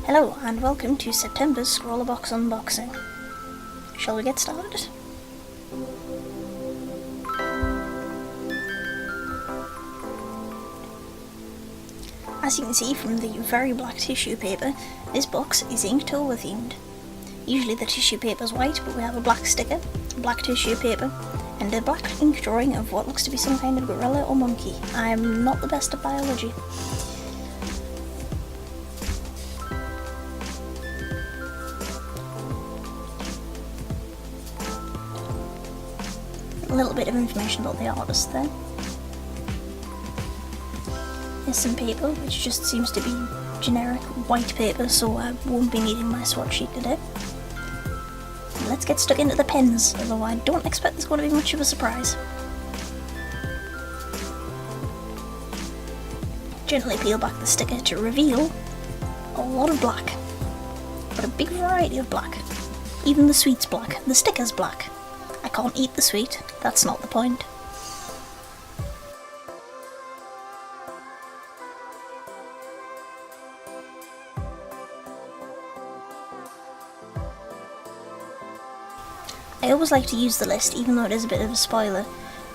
Hello and welcome to September's Scrawlrbox unboxing. Shall we get started? As you can see from the very black tissue paper, this box is Inktober themed. Usually the tissue paper is white, but we have a black sticker, black tissue paper, and a black ink drawing of what looks to be some kind of gorilla or monkey. I'm not the best at biology. A little bit of information about the artist there. There's some paper, which just seems to be generic white paper, so I won't be needing my swatch sheet today. Let's get stuck into the pens, although I don't expect there's going to be much of a surprise. Gently peel back the sticker to reveal a lot of black, but a big variety of black. Even the sweet's black, the sticker's black. I can't eat the sweet, that's not the point. I always like to use the list, even though it is a bit of a spoiler,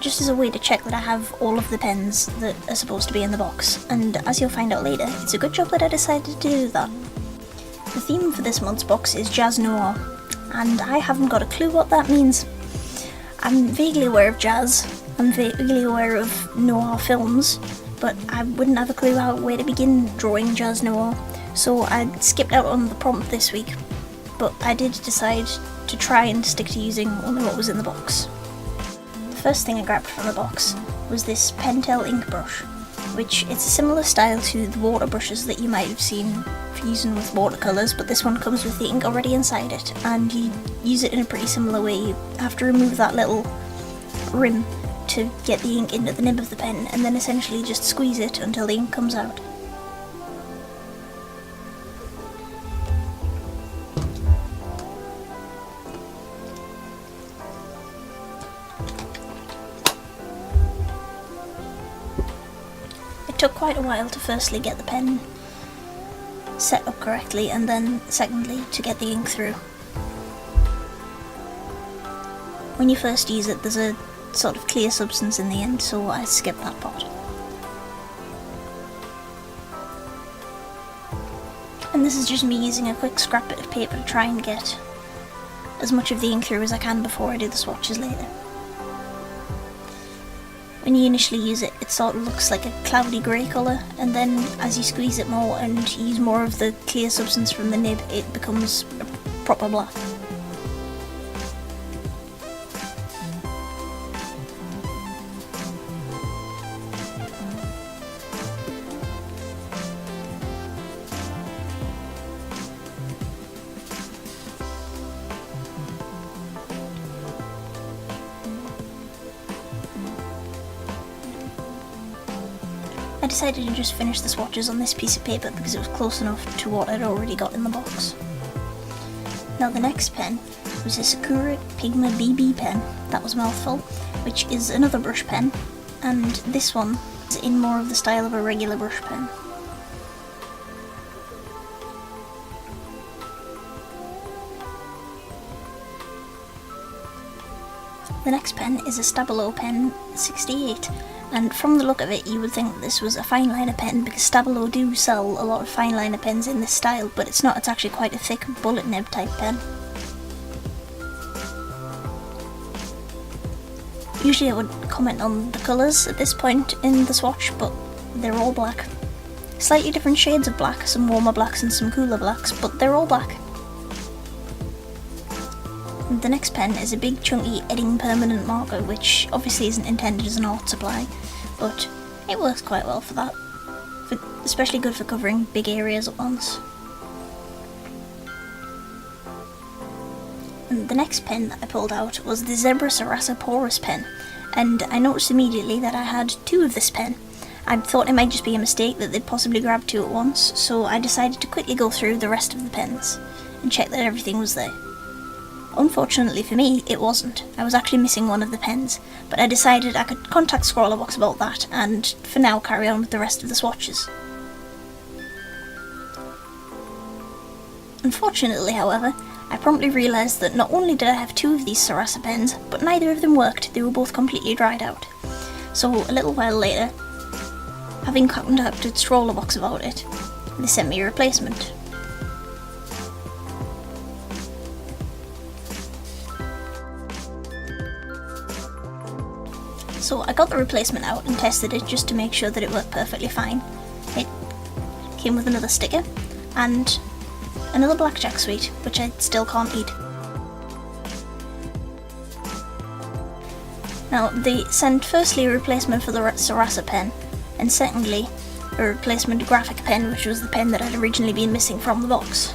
just as a way to check that I have all of the pens that are supposed to be in the box, and as you'll find out later, it's a good job that I decided to do that. The theme for this month's box is Jazz Noir, and I haven't got a clue what that means. I'm vaguely aware of jazz, I'm vaguely aware of noir films, but I wouldn't have a clue where to begin drawing jazz noir, so I skipped out on the prompt this week, but I did decide to try and stick to using only what was in the box. The first thing I grabbed from the box was this Pentel ink brush, which it's a similar style to the water brushes that you might have seen for using with watercolours, but this one comes with the ink already inside it, and you use it in a pretty similar way. You have to remove that little rim to get the ink into the nib of the pen, and then essentially just squeeze it until the ink comes out. It took quite a while to firstly get the pen set up correctly, and then secondly to get the ink through. When you first use it, there's a sort of clear substance in the end, so I skipped that part. And this is just me using a quick scrap bit of paper to try and get as much of the ink through as I can before I do the swatches later. When you initially use it, it sort of looks like a cloudy grey colour, and then as you squeeze it more and use more of the clear substance from the nib, it becomes a proper black. I decided to just finish the swatches on this piece of paper because it was close enough to what I'd already got in the box. Now the next pen was a Sakura Pigma BB pen, that was a mouthful, which is another brush pen, and this one is in more of the style of a regular brush pen. The next pen is a Stabilo pen 68. And from the look of it, you would think this was a fine liner pen, because Stabilo do sell a lot of fine liner pens in this style, but it's not, it's actually quite a thick bullet nib type pen. Usually I would comment on the colours at this point in the swatch, but they're all black. Slightly different shades of black, some warmer blacks and some cooler blacks, but they're all black. And the next pen is a big chunky Edding permanent marker, which obviously isn't intended as an art supply, but it works quite well for that. Especially good for covering big areas at once. And the next pen that I pulled out was the Zebra Sarasa Porous pen, and I noticed immediately that I had two of this pen. I thought it might just be a mistake that they'd possibly grabbed two at once, so I decided to quickly go through the rest of the pens and check that everything was there. Unfortunately for me, it wasn't. I was actually missing one of the pens, but I decided I could contact Scrawlrbox about that and for now carry on with the rest of the swatches. Unfortunately, however, I promptly realised that not only did I have 2 of these Sarasa pens, but neither of them worked. They were both completely dried out. So a little while later, having contacted Scrawlrbox about it, they sent me a replacement. So I got the replacement out and tested it just to make sure that it worked perfectly fine. It came with another sticker and another blackjack sweet, which I still can't eat. Now, they sent firstly a replacement for the Sarasa pen, and secondly a replacement graphic pen, which was the pen that had originally been missing from the box.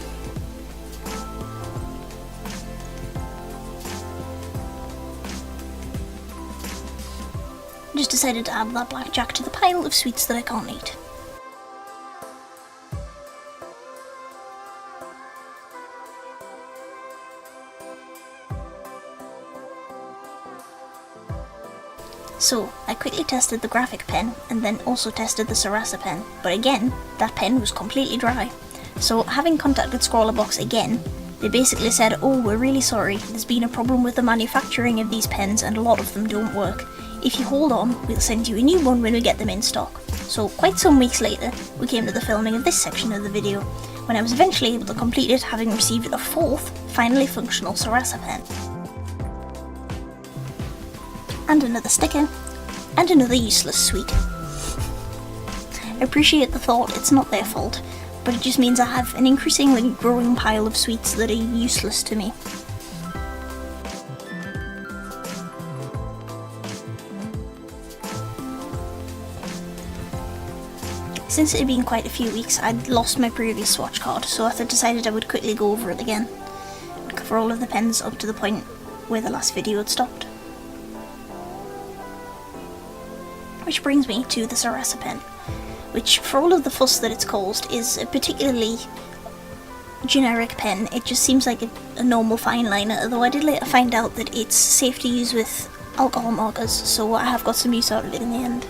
Just decided to add that blackjack to the pile of sweets that I can't eat. So, I quickly tested the graphic pen and then also tested the Sarasa pen, but again, that pen was completely dry. So, having contacted Scrawlrbox again, they basically said, "Oh, we're really sorry, there's been a problem with the manufacturing of these pens and a lot of them don't work. If you hold on, we'll send you a new one when we get them in stock." So, quite some weeks later, we came to the filming of this section of the video, when I was eventually able to complete it, having received a 4th, finally functional Sarasa pen. And another sticker, and another useless sweet. I appreciate the thought, it's not their fault, but it just means I have an increasingly growing pile of sweets that are useless to me. Since it had been quite a few weeks, I'd lost my previous swatch card, so I decided I would quickly go over it again, and cover all of the pens up to the point where the last video had stopped. Which brings me to the Sarasa pen, which, for all of the fuss that it's caused, is a particularly generic pen. It just seems like a normal fine liner, although I did later find out that it's safe to use with alcohol markers, so I have got some use out of it in the end.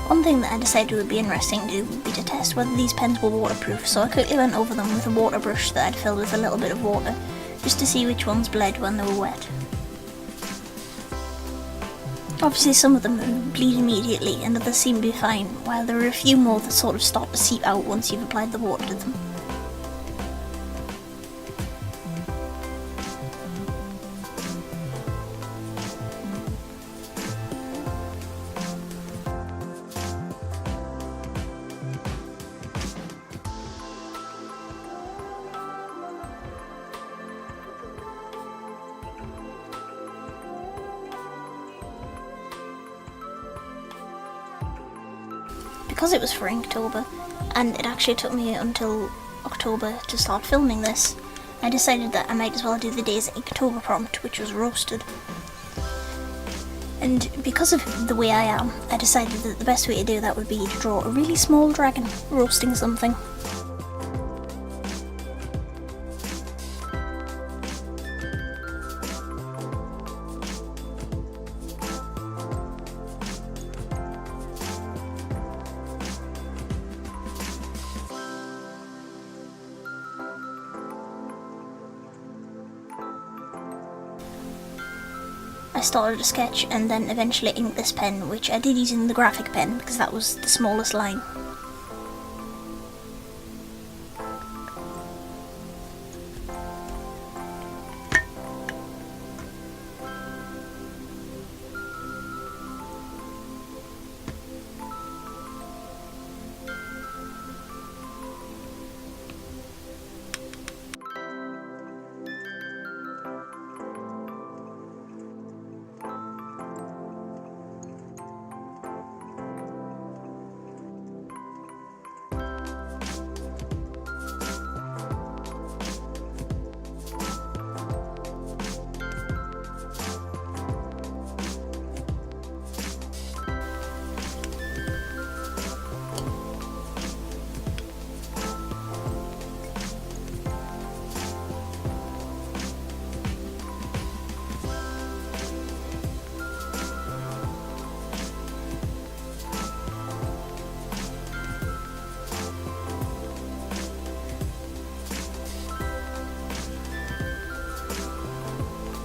One thing that I decided would be interesting to do would be to test whether these pens were waterproof, so I quickly went over them with a water brush that I'd filled with a little bit of water, just to see which ones bled when they were wet. Obviously some of them bleed immediately and others seem to be fine, while there are a few more that sort of start to seep out once you've applied the water to them. Because it was for Inktober, and it actually took me until October to start filming this, I decided that I might as well do the day's Inktober prompt, which was roasted. And because of the way I am, I decided that the best way to do that would be to draw a really small dragon roasting something. I started a sketch and then eventually inked this pen, which I did using the graphic pen because that was the smallest line.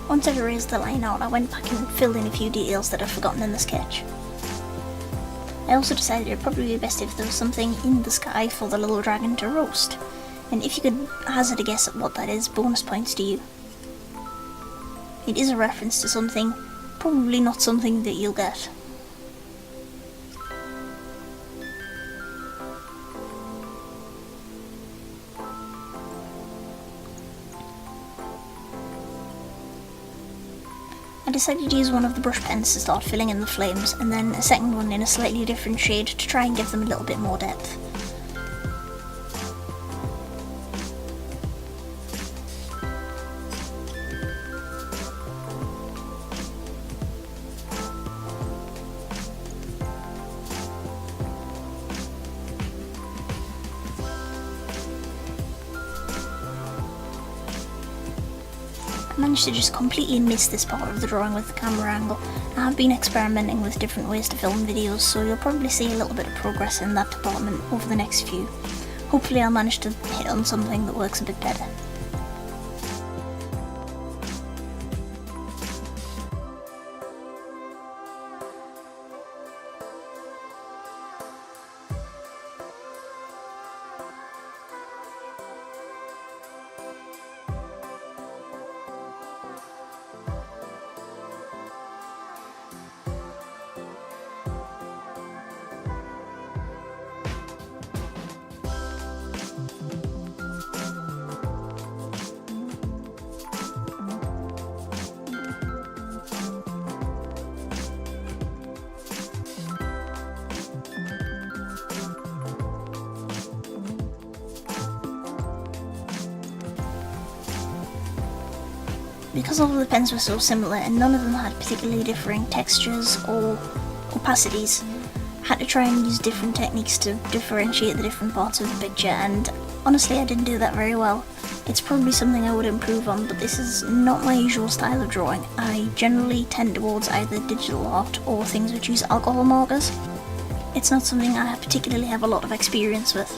Once I'd erased the line out, I went back and filled in a few details that I'd forgotten in the sketch. I also decided it'd probably be best if there was something in the sky for the little dragon to roast, and if you could hazard a guess at what that is, bonus points to you. It is a reference to something, probably not something that you'll get. I decided to use one of the brush pens to start filling in the flames, and then a second one in a slightly different shade to try and give them a little bit more depth. I managed to just completely miss this part of the drawing with the camera angle. I have been experimenting with different ways to film videos, so you'll probably see a little bit of progress in that department over the next few. Hopefully I'll manage to hit on something that works a bit better. Because all of the pens were so similar and none of them had particularly differing textures or opacities, I had to try and use different techniques to differentiate the different parts of the picture, and honestly I didn't do that very well. It's probably something I would improve on, but this is not my usual style of drawing. I generally tend towards either digital art or things which use alcohol markers. It's not something I particularly have a lot of experience with.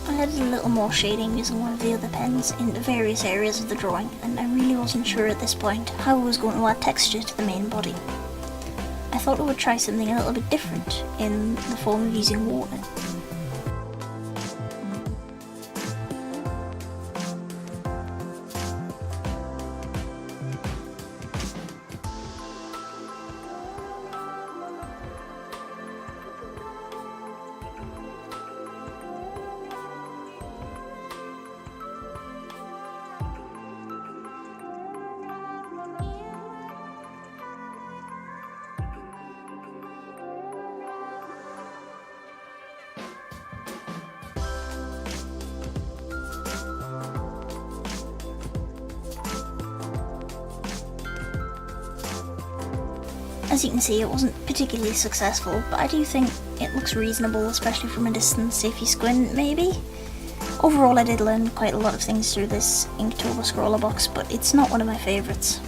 I added a little more shading using one of the other pens in various areas of the drawing, and I really wasn't sure at this point how I was going to add texture to the main body. I thought I would try something a little bit different in the form of using water. As you can see, it wasn't particularly successful, but I do think it looks reasonable, especially from a distance if you squint, maybe? Overall, I did learn quite a lot of things through this Inktober Scrawlrbox, but it's not one of my favourites.